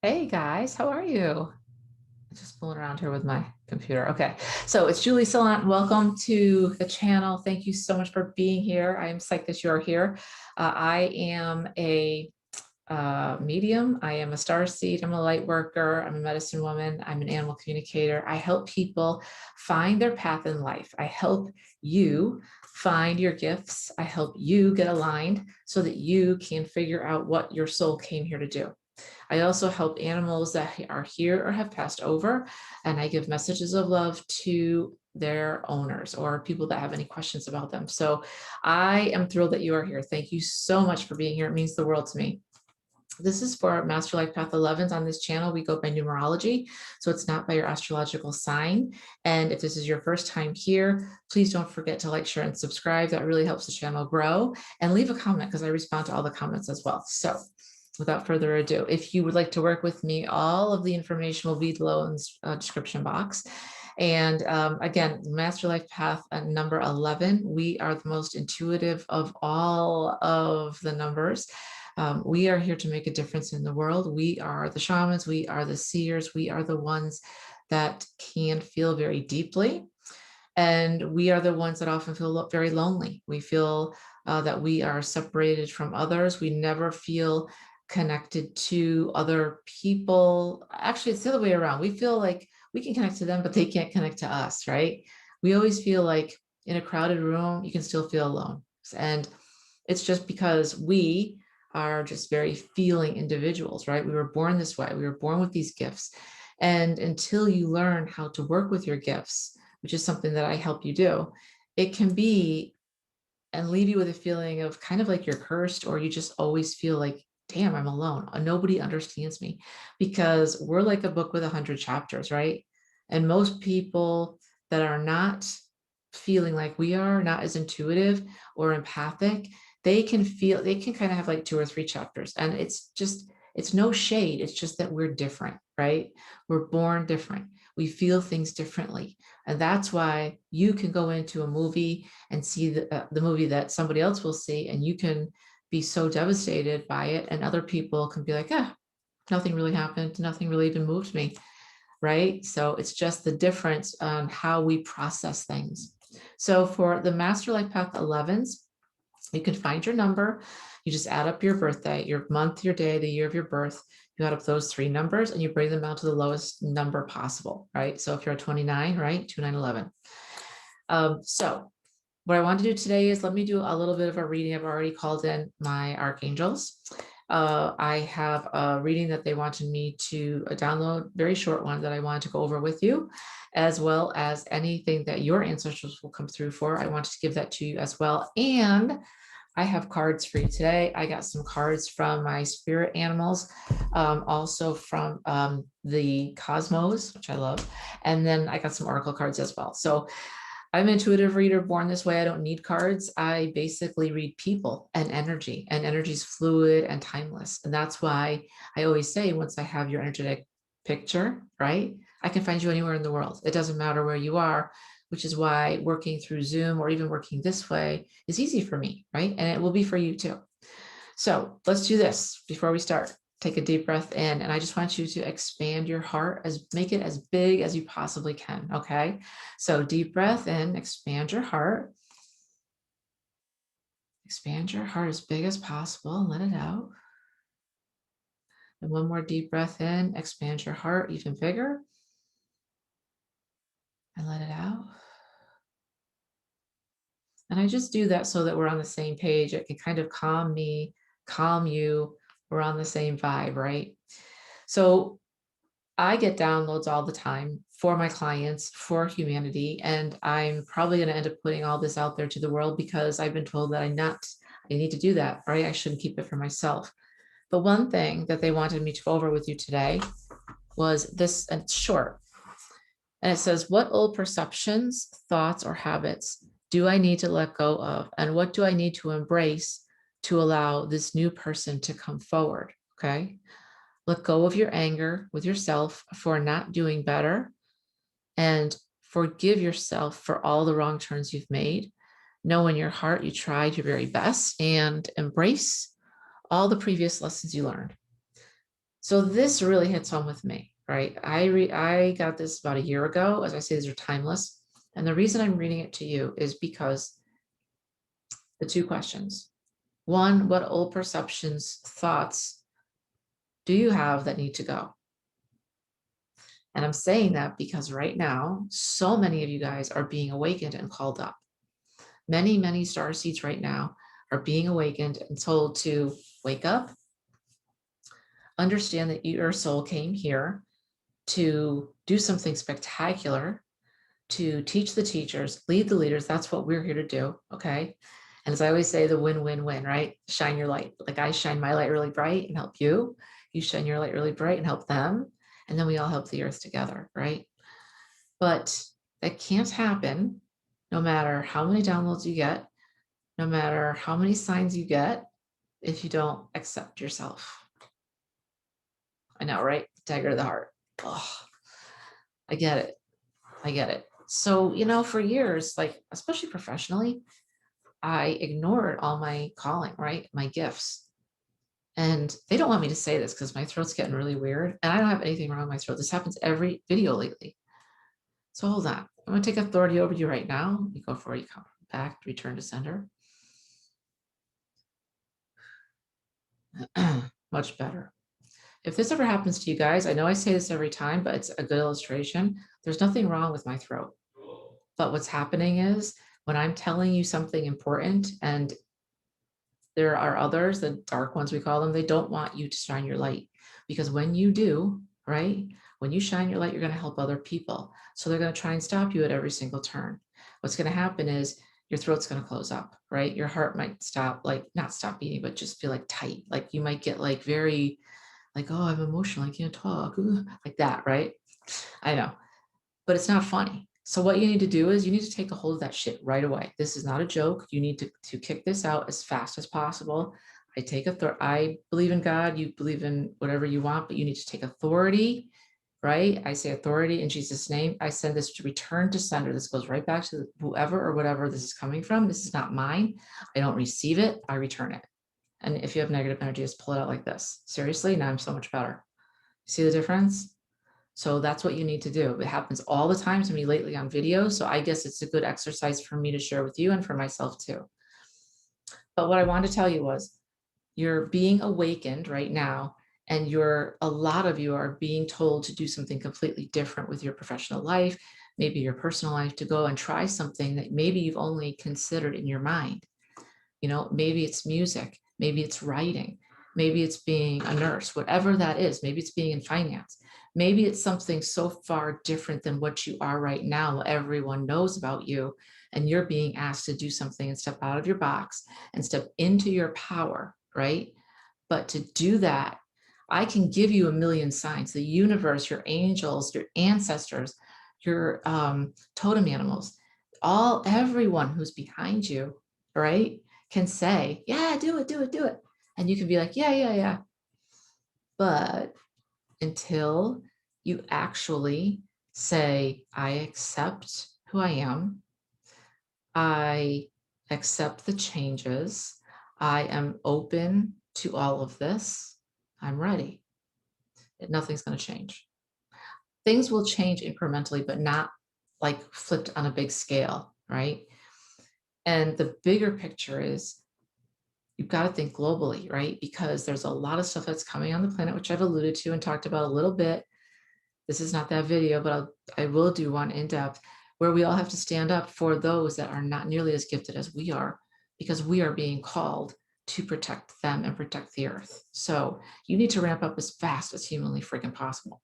Hey guys, how are you? Just fooling around here with my computer. Okay, so it's Julie Saillant. Welcome to the channel. Thank you so much for being here. I am psyched that you are here. I am a medium. I am a star seed. I'm a light worker. I'm a medicine woman. I'm an animal communicator. I help people find their path in life. I help you find your gifts. I help you get aligned so that you can figure out what your soul came here to do. I also help animals that are here or have passed over, and I give messages of love to their owners or people that have any questions about them. So I am thrilled that you are here. Thank you so much for being here. It means the world to me. This is for Master Life Path 11s on this channel. We go by numerology, so it's not by your astrological sign. And if this is your first time here, please don't forget to like, share, and subscribe. That really helps the channel grow. And leave a comment because I respond to all the comments as well. So without further ado, if you would like to work with me, all of the information will be below in the description box. And again, Master Life Path number 11, we are the most intuitive of all of the numbers. We are here to make a difference in the world. We are the shamans, we are the seers, we are the ones that can feel very deeply. And we are the ones that often feel very lonely. We feel that we are separated from others. We never feel connected to other people. Actually, it's the other way around. We feel like we can connect to them, but they can't connect to us, right? We always feel like in a crowded room, you can still feel alone. And it's just because we are just very feeling individuals, right? We were born this way. We were born with these gifts. And until you learn how to work with your gifts, which is something that I help you do, it can be and leave you with a feeling of kind of like you're cursed, or you just always feel like, damn, I'm alone. Nobody understands me, because we're like a book with 100 chapters, right? And most people that are not feeling like we are, not as intuitive or empathic, they can kind of have like two or three chapters. And it's no shade. It's just that we're different, right? We're born different. We feel things differently. And that's why you can go into a movie and see the movie that somebody else will see, and you can be so devastated by it, and other people can be like, ah, nothing really happened, nothing really even moved me, right? So it's just the difference on how we process things. So for the Master Life Path 11s, you can find your number. You just add up your birthday, your month, your day, the year of your birth. You add up those three numbers and you bring them out to the lowest number possible, right? So if you're a 29, right, 2, 9, 11. So what I want to do today is let me do a little bit of a reading. I've already called in my archangels. I have a reading that they wanted me to download, very short one that I wanted to go over with you, as well as anything that your ancestors will come through for. I wanted to give that to you as well. And I have cards for you today. I got some cards from my spirit animals, also from the cosmos, which I love. And then I got some oracle cards as well. So I'm an intuitive reader, born this way. I don't need cards. I basically read people and energy is fluid and timeless. And that's why I always say, once I have your energetic picture, right, I can find you anywhere in the world. It doesn't matter where you are, which is why working through Zoom or even working this way is easy for me, right? And it will be for you too. So let's do this before we start. Take a deep breath in, and I just want you to expand your heart, make it as big as you possibly can, okay? So deep breath in, expand your heart. Expand your heart as big as possible and let it out. And one more deep breath in, expand your heart even bigger and let it out. And I just do that so that we're on the same page. It can kind of calm me, calm you. We're on the same vibe, right? So I get downloads all the time for my clients, for humanity, and I'm probably going to end up putting all this out there to the world because I've been told that I need to do that, right? I shouldn't keep it for myself. But one thing that they wanted me to go over with you today was this, and it's short. And it says, what old perceptions, thoughts, or habits do I need to let go of? And what do I need to embrace to allow this new person to come forward? Okay. Let go of your anger with yourself for not doing better, and forgive yourself for all the wrong turns you've made. Know in your heart you tried your very best, and embrace all the previous lessons you learned. So this really hits home with me, right? I got this about a year ago. As I say, these are timeless. And the reason I'm reading it to you is because the two questions. One, what old perceptions, thoughts do you have that need to go? And I'm saying that because right now, so many of you guys are being awakened and called up. Many, many star seeds right now are being awakened and told to wake up, understand that your soul came here to do something spectacular, to teach the teachers, lead the leaders. That's what we're here to do. Okay. And as I always say, the win-win-win, right? Shine your light. Like I shine my light really bright and help you. You shine your light really bright and help them. And then we all help the earth together, right? But that can't happen no matter how many downloads you get, no matter how many signs you get, if you don't accept yourself. I know, right? Dagger to the heart. Oh, I get it. I get it. So, for years, like, especially professionally, I ignored all my calling, right? My gifts. And they don't want me to say this because my throat's getting really weird. And I don't have anything wrong with my throat. This happens every video lately. So hold on. I'm going to take authority over you right now. You go forward, you come back, return to sender. Much better. If this ever happens to you guys, I know I say this every time, but it's a good illustration. There's nothing wrong with my throat. But what's happening is when I'm telling you something important, and there are others, the dark ones we call them, they don't want you to shine your light. Because when you do, right, when you shine your light, you're going to help other people. So they're going to try and stop you at every single turn. What's going to happen is your throat's going to close up, right? Your heart might stop, like not stop beating, but just feel like tight. Like you might get like very, like, oh, I'm emotional, I can't talk, like that, right? I know, but it's not funny. So what you need to do is you need to take a hold of that shit right away. This is not a joke. You need to kick this out as fast as possible. I believe in God, you believe in whatever you want, but you need to take authority, right? I say authority in Jesus' name. I send this to return to sender. This goes right back to whoever or whatever this is coming from. This is not mine. I don't receive it. I return it. And if you have negative energy, just pull it out like this. Seriously, now I'm so much better. See the difference? So that's what you need to do. It happens all the time to me lately on video. So I guess it's a good exercise for me to share with you and for myself too. But what I wanted to tell you was you're being awakened right now, and a lot of you are being told to do something completely different with your professional life, maybe your personal life, to go and try something that maybe you've only considered in your mind. Maybe it's music, maybe it's writing, maybe it's being a nurse, whatever that is. Maybe it's being in finance. Maybe it's something so far different than what you are right now. Everyone knows about you, and you're being asked to do something and step out of your box and step into your power, right? But to do that, I can give you a million signs. The universe, your angels, your ancestors, your totem animals, everyone who's behind you, right, can say, yeah, do it, do it, do it. And you can be like, yeah, yeah, yeah. But until you actually say, I accept who I am, I accept the changes, I am open to all of this, I'm ready. Nothing's going to change. Things will change incrementally, but not like flipped on a big scale, right? And the bigger picture is you've got to think globally, right? Because there's a lot of stuff that's coming on the planet, which I've alluded to and talked about a little bit. This is not that video, but I will do one in depth where we all have to stand up for those that are not nearly as gifted as we are, because we are being called to protect them and protect the earth. So you need to ramp up as fast as humanly freaking possible.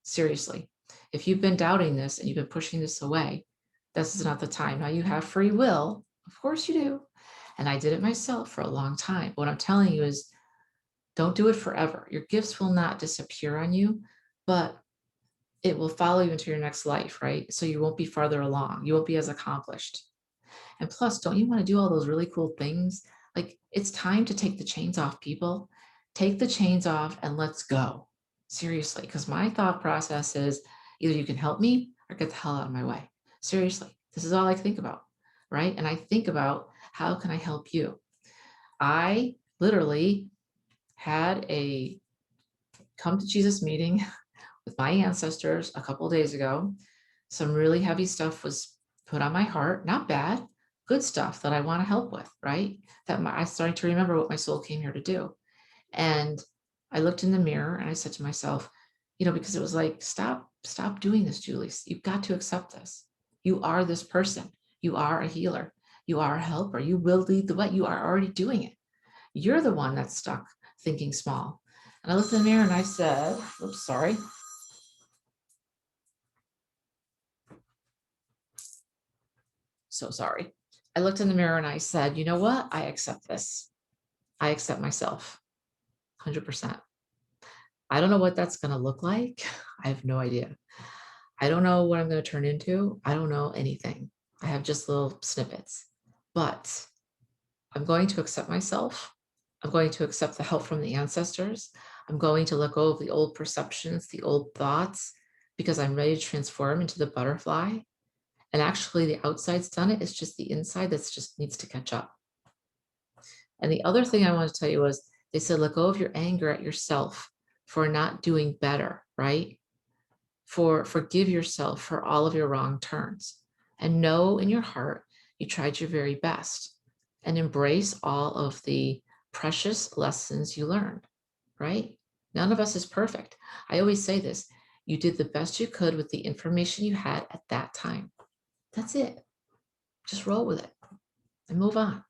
Seriously. If you've been doubting this and you've been pushing this away, this is not the time. Now you have free will. Of course you do. And I did it myself for a long time. What I'm telling you is don't do it forever. Your gifts will not disappear on you, but it will follow you into your next life, right? So you won't be farther along. You won't be as accomplished. And plus, don't you want to do all those really cool things? Like, it's time to take the chains off, people. Take the chains off and let's go. Seriously, because my thought process is either you can help me or get the hell out of my way. Seriously, this is all I think about, right? And I think about how can I help you? I literally had a come to Jesus meeting with my ancestors a couple of days ago. Some really heavy stuff was put on my heart, not bad, good stuff that I want to help with, right? I'm starting to remember what my soul came here to do. And I looked in the mirror and I said to myself, because it was like, stop doing this, Julie. You've got to accept this. You are this person. You are a healer. You are a helper. You will lead the way. You are already doing it. You're the one that's stuck thinking small. And I looked in the mirror and I said, oops, sorry. So sorry. I looked in the mirror and I said, you know what? I accept this. I accept myself 100%. I don't know what that's going to look like. I have no idea. I don't know what I'm going to turn into. I don't know anything. I have just little snippets, but I'm going to accept myself. I'm going to accept the help from the ancestors. I'm going to let go of the old perceptions, the old thoughts, because I'm ready to transform into the butterfly. And actually the outside's done it. It's just the inside that's just needs to catch up. And the other thing I want to tell you was they said, let go of your anger at yourself for not doing better, right? Forgive yourself for all of your wrong turns and know in your heart you tried your very best, and embrace all of the precious lessons you learned, right? None of us is perfect. I always say this, you did the best you could with the information you had at that time. That's it. Just roll with it and move on.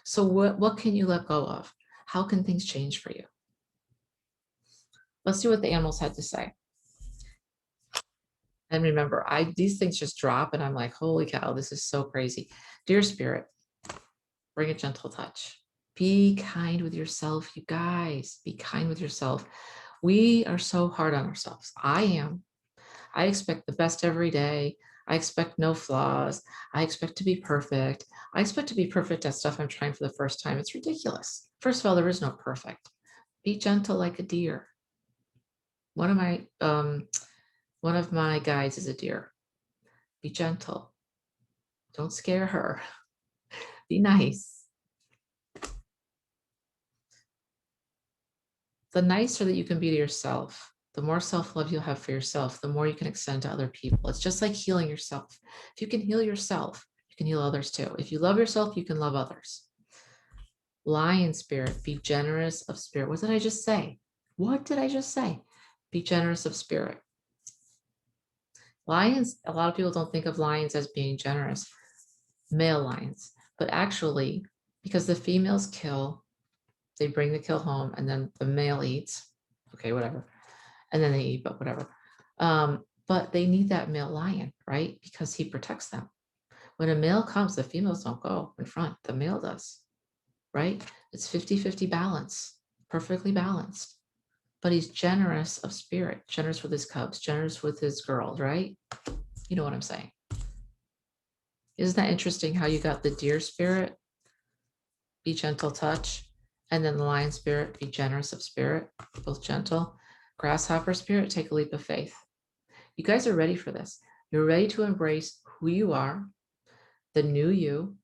So what can you let go of? How can things change for you? Let's see what the animals had to say. And remember, these things just drop and I'm like, holy cow, this is so crazy. Dear Spirit, bring a gentle touch. Be kind with yourself, you guys. Be kind with yourself. We are so hard on ourselves. I am. I expect the best every day. I expect no flaws. I expect to be perfect. I expect to be perfect at stuff I'm trying for the first time. It's ridiculous. First of all, there is no perfect. Be gentle like a deer. One of my guides is a deer. Be gentle. Don't scare her. Be nice. The nicer that you can be to yourself, the more self-love you'll have for yourself, the more you can extend to other people. It's just like healing yourself. If you can heal yourself, you can heal others too. If you love yourself, you can love others. Lion spirit, be generous of spirit. What did I just say? What did I just say? Be generous of spirit. Lions, a lot of people don't think of lions as being generous, male lions, but actually, because the females kill, they bring the kill home and then the male eats. Okay, whatever. And then they eat, but whatever. But they need that male lion, right? Because he protects them. When a male comes, the females don't go in front, the male does, right? It's 50-50 balance, perfectly balanced. But he's generous of spirit, generous with his cubs, generous with his girls, right? You know what I'm saying. Isn't that interesting how you got the deer spirit, be gentle touch, and then the lion spirit, be generous of spirit, both gentle. Grasshopper spirit, take a leap of faith. You guys are ready for this. You're ready to embrace who you are, the new you,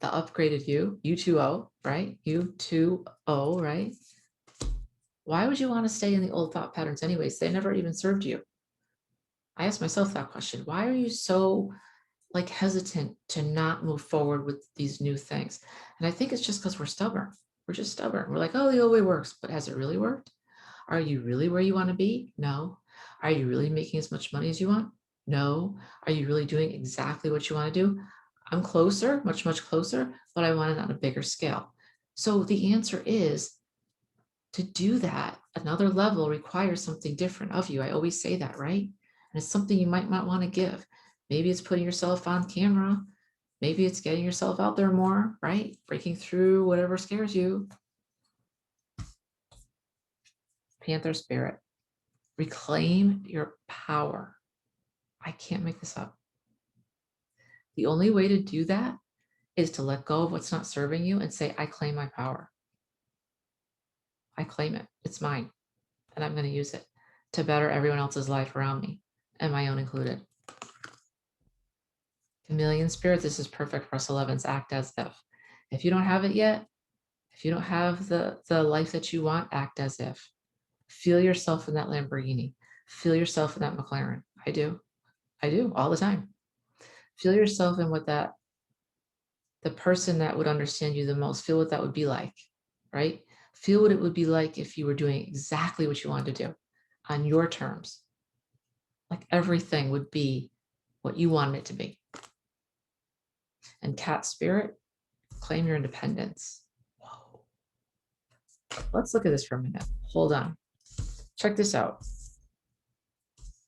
the upgraded you, U2O, right? U2O, right? Why would you want to stay in the old thought patterns anyways? They never even served you. I asked myself that question. Why are you so hesitant to not move forward with these new things? And I think it's just because we're stubborn. We're just stubborn. We're like, oh, the old way works, but has it really worked? Are you really where you want to be? No. Are you really making as much money as you want? No. Are you really doing exactly what you want to do? I'm closer, much, much closer, but I want it on a bigger scale. So the answer is to do that. Another level requires something different of you. I always say that, right? And it's something you might not want to give. Maybe it's putting yourself on camera. Maybe it's getting yourself out there more, right? Breaking through whatever scares you. Panther spirit, reclaim your power. I can't make this up. The only way to do that is to let go of what's not serving you and say, I claim my power. I claim it. It's mine. And I'm going to use it to better everyone else's life around me, and my own included. Chameleon spirit, this is perfect for us 11s. Act as if. If you don't have it yet, if you don't have the life that you want, act as if. Feel yourself in that Lamborghini. Feel yourself in that McLaren. I do all the time. Feel yourself in what that, the person that would understand you the most, feel what that would be like, right? Feel what it would be like if you were doing exactly what you wanted to do on your terms. Like everything would be what you wanted it to be. And cat spirit, claim your independence. Whoa. Let's look at this for a minute. Hold on. Check this out.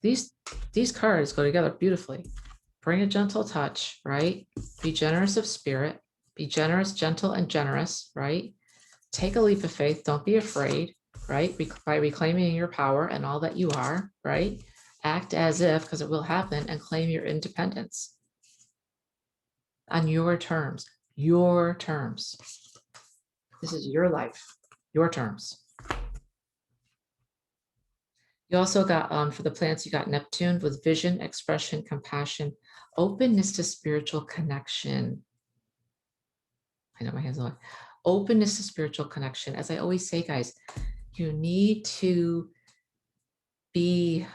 These cards go together beautifully. Bring a gentle touch, right? Be generous of spirit. Be generous, gentle, and generous, right? Take a leap of faith. Don't be afraid, right? By reclaiming your power and all that you are, right? Act as if, because it will happen, and claim your independence on your terms. Your terms. This is your life, your terms. You also got, for the plants, you got Neptune with vision, expression, compassion, openness to spiritual connection. I know my hands are. Openness to spiritual connection. As I always say, guys, you need to be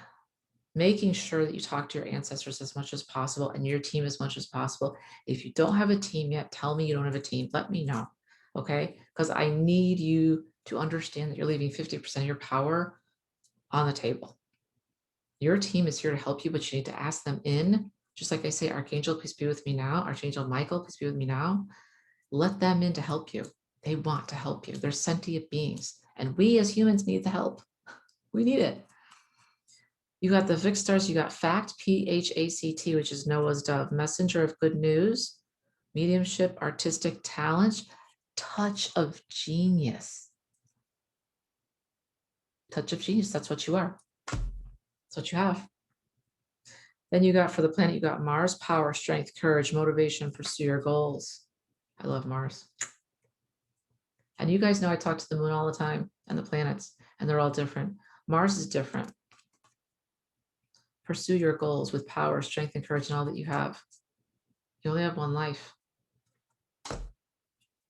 making sure that you talk to your ancestors as much as possible and your team as much as possible. If you don't have a team yet, tell me you don't have a team. Let me know, okay? Because I need you to understand that you're leaving 50% of your power on the table. Your team is here to help you, but you need to ask them in. Just like I say, Archangel, please be with me now. Archangel Michael, please be with me now. Let them in to help you. They want to help you. They're sentient beings. And we as humans need the help. We need it. You got the fixed stars. You got fact, P-H-A-C-T, which is Noah's dove, messenger of good news, mediumship, artistic talent, touch of genius. Touch of genius. That's what you are. That's what you have. Then you got for the planet, you got Mars, power, strength, courage, motivation, pursue your goals. I love Mars. And you guys know I talk to the moon all the time and the planets, and they're all different. Mars is different. Pursue your goals with power, strength, and courage, and all that you have. You only have one life.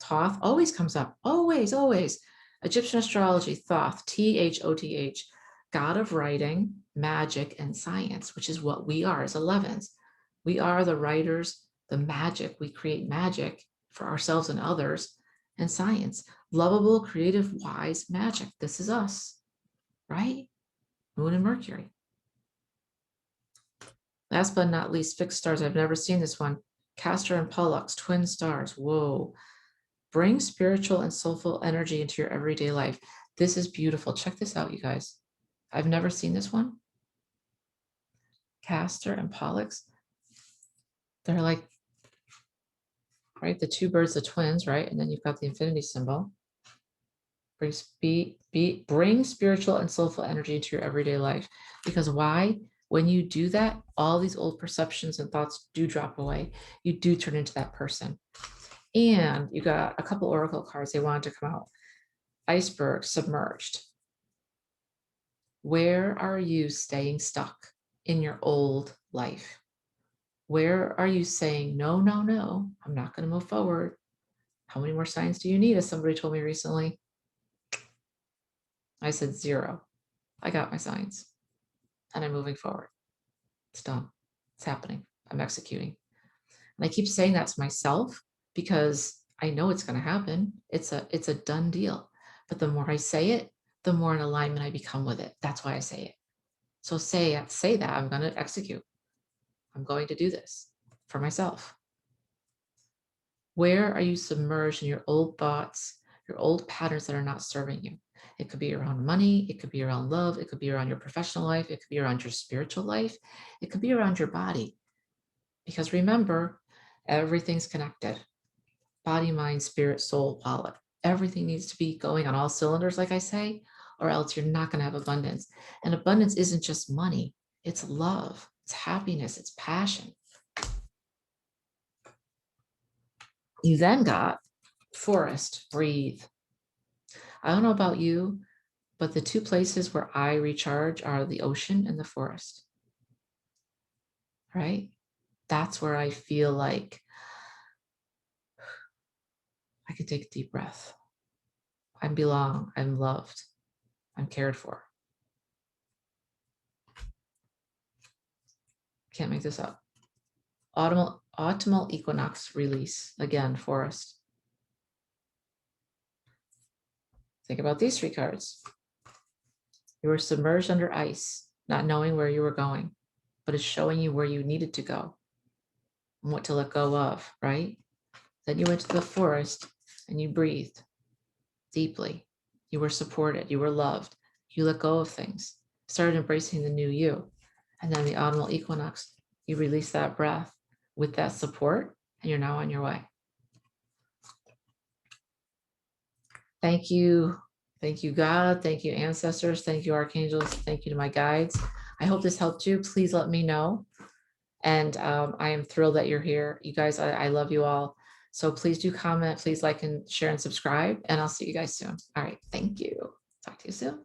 Thoth always comes up. Always, always. Egyptian astrology, Thoth, T-H-O-T-H, god of writing, magic, and science, which is what we are as 11s. We are the writers, the magic. We create magic for ourselves and others, and science. Lovable, creative, wise magic. This is us, right? Moon and Mercury. Last but not least, fixed stars. I've never seen this one. Castor and Pollux, twin stars. Whoa. Bring spiritual and soulful energy into your everyday life. This is beautiful. Check this out, you guys. I've never seen this one. Castor and Pollux. They're like, right, the two birds, the twins, right? And then you've got the infinity symbol. Bring spiritual and soulful energy into your everyday life. Because why? When you do that, all these old perceptions and thoughts do drop away. You do turn into that person. And you got a couple oracle cards. They wanted to come out. Iceberg, submerged. Where are you staying stuck in your old life? Where are you saying, no, no, no, I'm not going to move forward? How many more signs do you need? As somebody told me recently. I said 0. I got my signs and I'm moving forward. It's done. It's happening. I'm executing. And I keep saying that to myself because I know it's going to happen. It's a done deal. But the more I say it, the more in alignment I become with it. That's why I say it. So say that I'm going to execute. I'm going to do this for myself. Where are you submerged in your old thoughts, your old patterns that are not serving you? It could be around money. It could be around love. It could be around your professional life. It could be around your spiritual life. It could be around your body. Because remember, everything's connected. Body, mind, spirit, soul, wallet. Everything needs to be going on all cylinders, like I say, or else you're not going to have abundance. And abundance isn't just money. It's love. It's happiness. It's passion. You then got forest, breathe. I don't know about you, but the two places where I recharge are the ocean and the forest, right? That's where I feel like I can take a deep breath. I belong. I'm loved. I'm cared for. Can't make this up. Autumnal equinox release. Again, forest. Think about these 3 cards. You were submerged under ice, not knowing where you were going, but it's showing you where you needed to go and what to let go of, right? Then you went to the forest and you breathed deeply. You were supported. You were loved. You let go of things, started embracing the new you. And then the autumnal equinox, you release that breath with that support, and you're now on your way. Thank you. Thank you, God. Thank you, ancestors. Thank you, archangels. Thank you to my guides. I hope this helped you. Please let me know. And I am thrilled that you're here. You guys, I love you all. So please do comment. Please like and share and subscribe. And I'll see you guys soon. All right. Thank you. Talk to you soon.